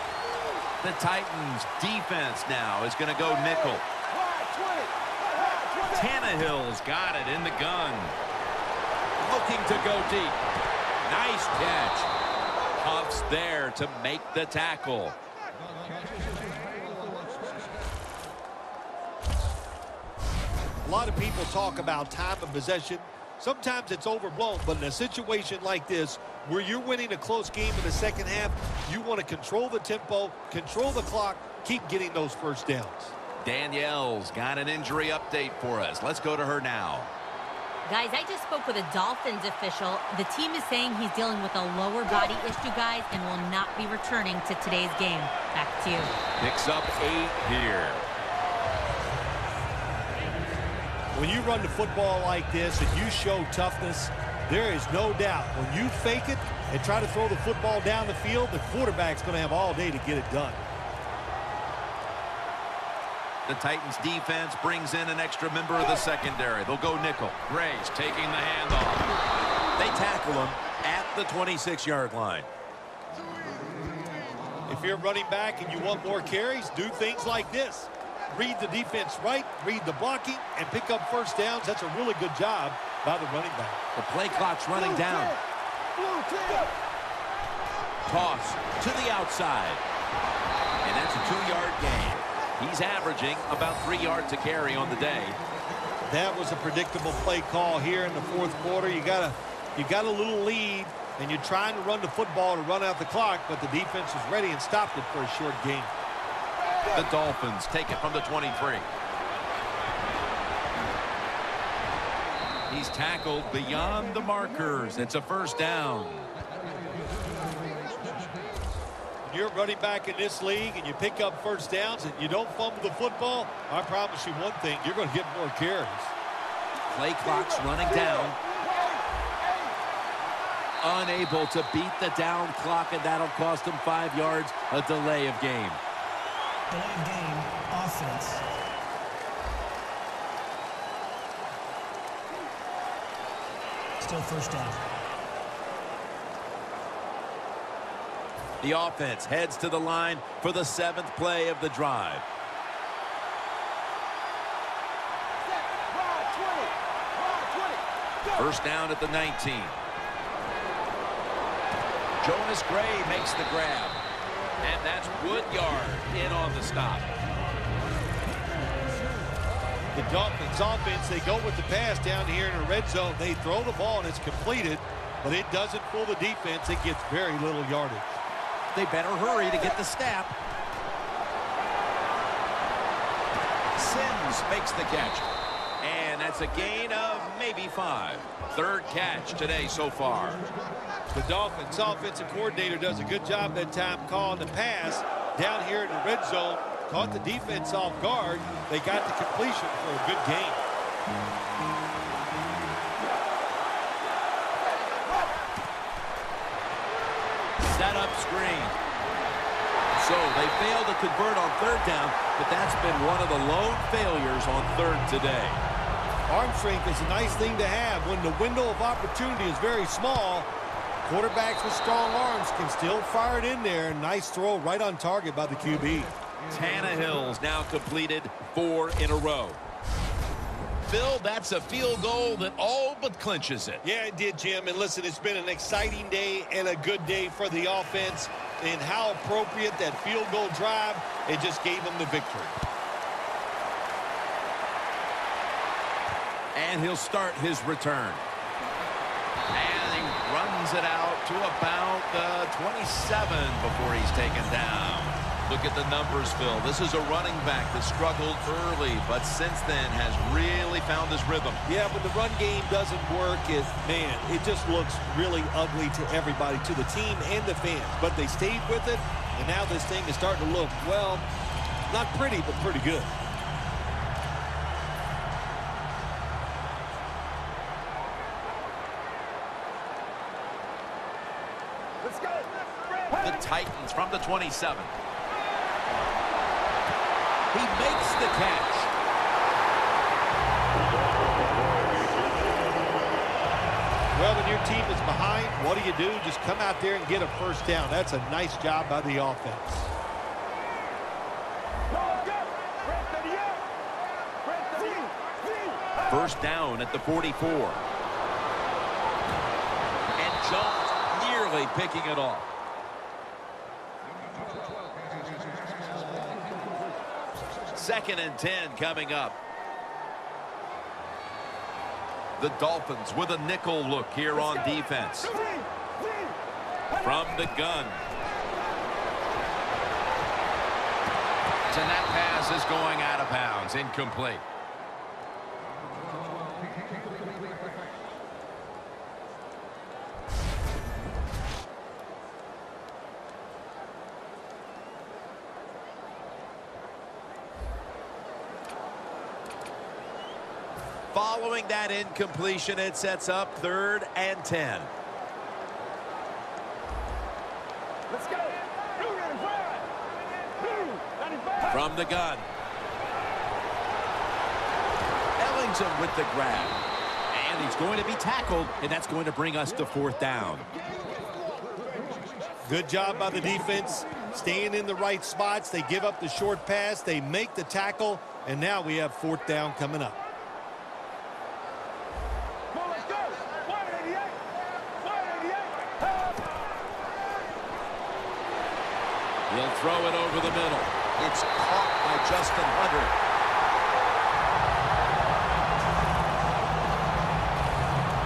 The Titans defense now is going to go nickel. Tannehill's got it in the gun. Looking to go deep. Nice catch. Huff's there to make the tackle. A lot of people talk about time of possession. Sometimes it's overblown, but in a situation like this, where you're winning a close game in the second half, you want to control the tempo, control the clock, keep getting those first downs. Danielle's got an injury update for us. Let's go to her now. Guys, I just spoke with a Dolphins official. The team is saying he's dealing with a lower body issue, guys, and will not be returning to today's game. Back to you. Picks up 8 here. When you run the football like this and you show toughness, there is no doubt when you fake it and try to throw the football down the field, the quarterback's going to have all day to get it done. The Titans defense brings in an extra member of the secondary. They'll go nickel. Gray's taking the handoff. They tackle him at the 26-yard line. If you're running back and you want more carries, do things like this. Read the defense right, read the blocking, and pick up first downs. That's a really good job by the running back. The play clock's running down. Toss to the outside. And that's a 2-yard gain. He's averaging about 3 yards a carry on the day. That was a predictable play call here in the fourth quarter. You got a little lead, and you're trying to run the football to run out the clock, but the defense was ready and stopped it for a short gain. The Dolphins take it from the 23. He's tackled beyond the markers. It's a first down. When you're running back in this league and you pick up first downs and you don't fumble the football, I promise you one thing, you're going to get more carries. Play clock's running down. Unable to beat the down clock, and that'll cost him 5 yards, a delay of game. Delay game, offense. Still first down. The offense heads to the line for the 7th play of the drive. First down at the 19. Jonas Gray makes the grab. And that's Woodyard in on the stop. The Dolphins offense, they go with the pass down here in the red zone. They throw the ball and it's completed, but it doesn't fool the defense. It gets very little yardage. They better hurry to get the snap. Sims makes the catch. And that's a gain of maybe 5. Third catch today so far. The Dolphins offensive coordinator does a good job that time calling the pass down here in the red zone. Caught the defense off guard. They got the completion for a good gain. Set up screen. So they failed to convert on third down, but that's been one of the lone failures on third today. Arm strength is a nice thing to have when the window of opportunity is very small. Quarterbacks with strong arms can still fire it in there. Nice throw right on target by the QB. Tannehill's now completed 4 in a row. Phil, that's a field goal that all but clinches it. Yeah, it did, Jim. And listen, it's been an exciting day and a good day for the offense. And how appropriate that field goal drive, it just gave them the victory. And he'll start his return. And he runs it out to about the 27 before he's taken down. Look at the numbers, Phil. This is a running back that struggled early, but since then has really found his rhythm. Yeah, when the run game doesn't work, it just looks really ugly to everybody, to the team and the fans. But they stayed with it, and now this thing is starting to look, well, not pretty, but pretty good. Let's go. The Titans from the 27. He makes the catch. Well, when your team is behind, what do? Just come out there and get a first down. That's a nice job by the offense. First down at the 44. And Jones nearly picking it off. Second and 10 coming up. The Dolphins with a nickel look here on defense. From the gun. And that pass is going out of bounds. Incomplete. Following that incompletion, it sets up 3rd and 10. Let's go. From the gun. Ellington with the grab. And he's going to be tackled, and that's going to bring us to 4th down. Good job by the defense, staying in the right spots. They give up the short pass, they make the tackle, and now we have 4th down coming up. He'll throw it over the middle. It's caught by Justin Hunter.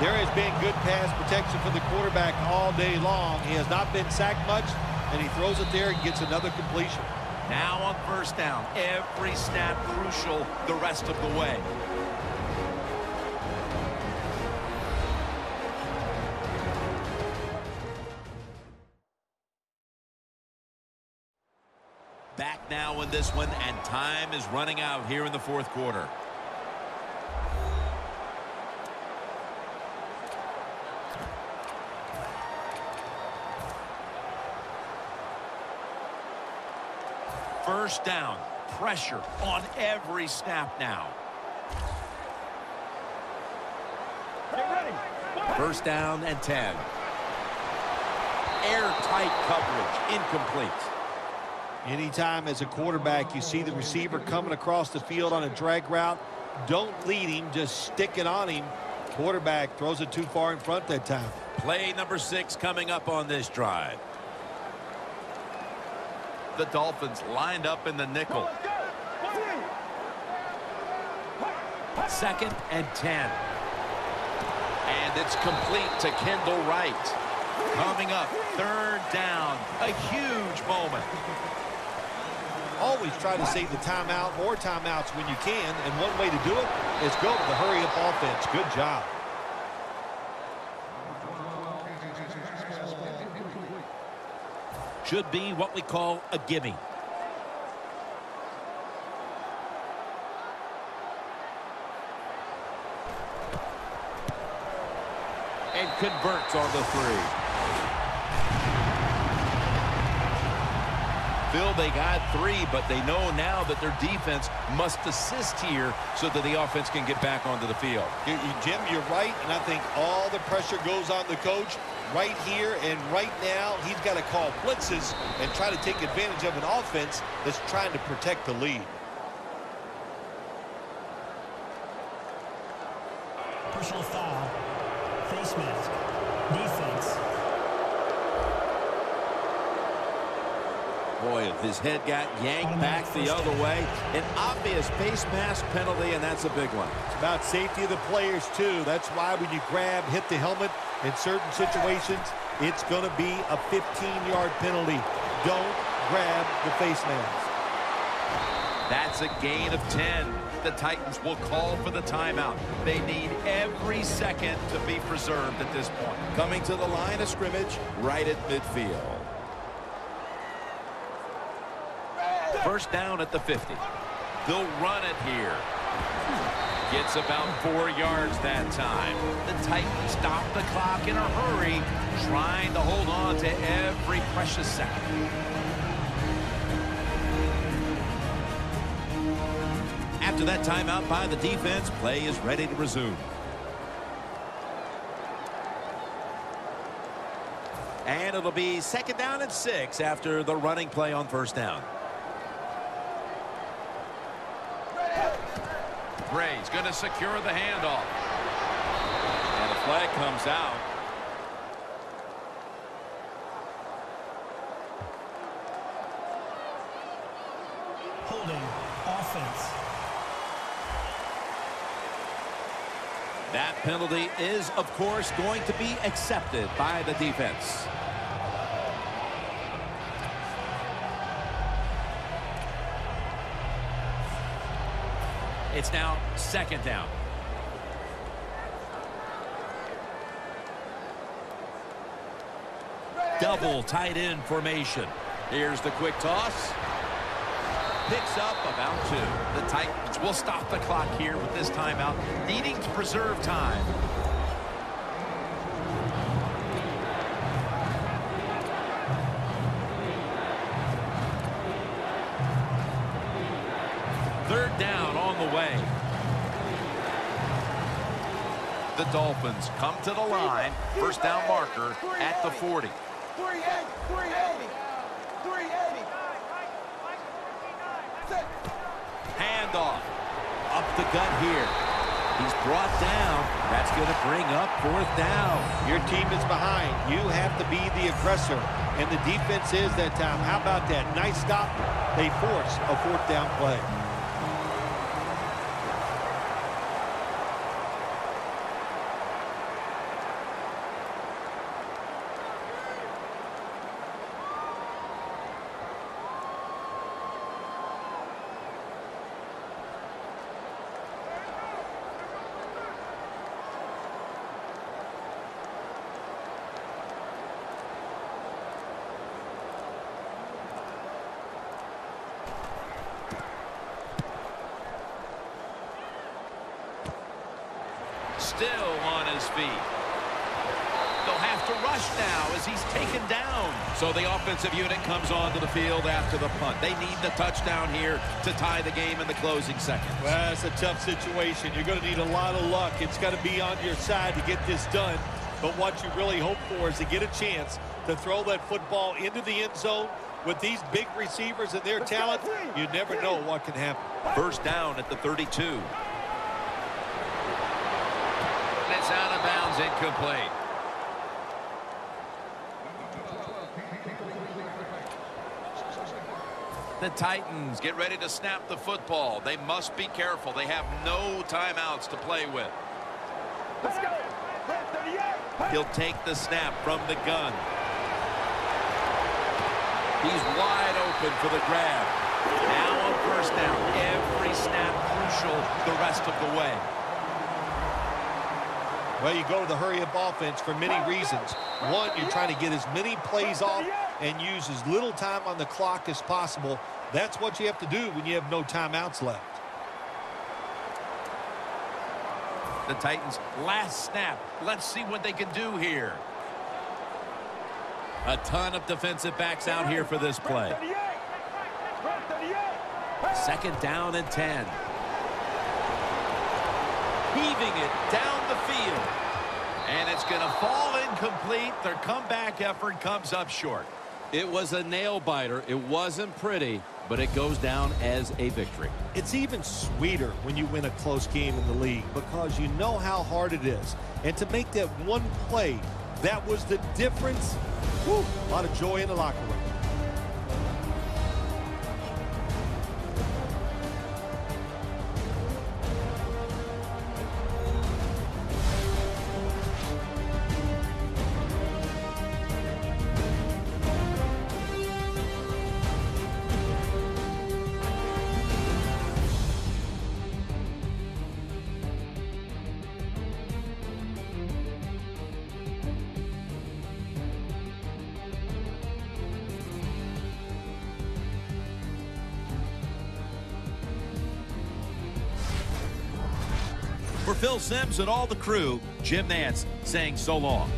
There has been good pass protection for the quarterback all day long. He has not been sacked much, and he throws it there and gets another completion. Now on 1st down. Every snap crucial the rest of the way. Back now in this one, and time is running out here in the 4th quarter. First down. Pressure on every snap now. Get ready. 1st down and 10. Airtight coverage. Incomplete. Anytime as a quarterback you see the receiver coming across the field on a drag route, don't lead him, just stick it on him. Quarterback throws it too far in front that time. Play number 6 coming up on this drive. The Dolphins lined up in the nickel. 2nd and 10. And it's complete to Kendall Wright. Coming up, 3rd down. A huge moment. Always try to save the timeout or timeouts when you can, and one way to do it is go to the hurry-up offense. Good job. Should be what we call a gimme. And converts on the 3. Phil, they got 3, but they know now that their defense must assist here so that the offense can get back onto the field. Jim, you're right, and I think all the pressure goes on the coach right here and right now. He's got to call blitzes and try to take advantage of an offense that's trying to protect the lead. Personal foul. Face mask. Defense. Boy, if his head got yanked back the other way, an obvious face mask penalty, and that's a big one. It's about safety of the players, too. That's why when you grab, hit the helmet in certain situations, it's going to be a 15-yard penalty. Don't grab the face mask. That's a gain of 10. The Titans will call for the timeout. They need every second to be preserved at this point. Coming to the line of scrimmage right at midfield. First down at the 50. They'll run it here. Gets about 4 yards that time. The Titans stop the clock in a hurry, trying to hold on to every precious second. After that timeout by the defense, play is ready to resume. And it'll be second down and 6 after the running play on first down. Bray's going to secure the handoff. And the flag comes out. Holding. Offense. That penalty is, of course, going to be accepted by the defense. It's now second down. Double tight end formation. Here's the quick toss. Picks up about 2. The Titans will stop the clock here with this timeout, needing to preserve time. Third down on the way. The Dolphins come to the line. First down marker at the 40. 380. Handoff. Up the gut here. He's brought down. That's going to bring up fourth down. Your team is behind. You have to be the aggressor. And the defense is that time. How about that? Nice stop. They force a fourth down play. Still on his feet. They'll have to rush now as he's taken down. So the offensive unit comes onto the field after the punt. They need the touchdown here to tie the game in the closing seconds. Well, it's a tough situation. You're going to need a lot of luck. It's got to be on your side to get this done. But what you really hope for is to get a chance to throw that football into the end zone. With these big receivers and their talent, you never know what can happen. First down at the 32. It's out of bounds, incomplete. The Titans get ready to snap the football. They must be careful. They have no timeouts to play with. Let's go. He'll take the snap from the gun. He's wide open for the grab. Now on first down. Every snap crucial the rest of the way. Well, you go to the hurry-up offense for many reasons. One, you're trying to get as many plays off and use as little time on the clock as possible. That's what you have to do when you have no timeouts left. The Titans' last snap. Let's see what they can do here. A ton of defensive backs out here for this play. Second down and 10. Heaving it down the field. And it's going to fall incomplete. Their comeback effort comes up short. It was a nail-biter. It wasn't pretty, but it goes down as a victory. It's even sweeter when you win a close game in the league because you know how hard it is. And to make that one play, that was the difference. Whew, a lot of joy in the locker room. For Phil Simms and all the crew, Jim Nantz saying so long.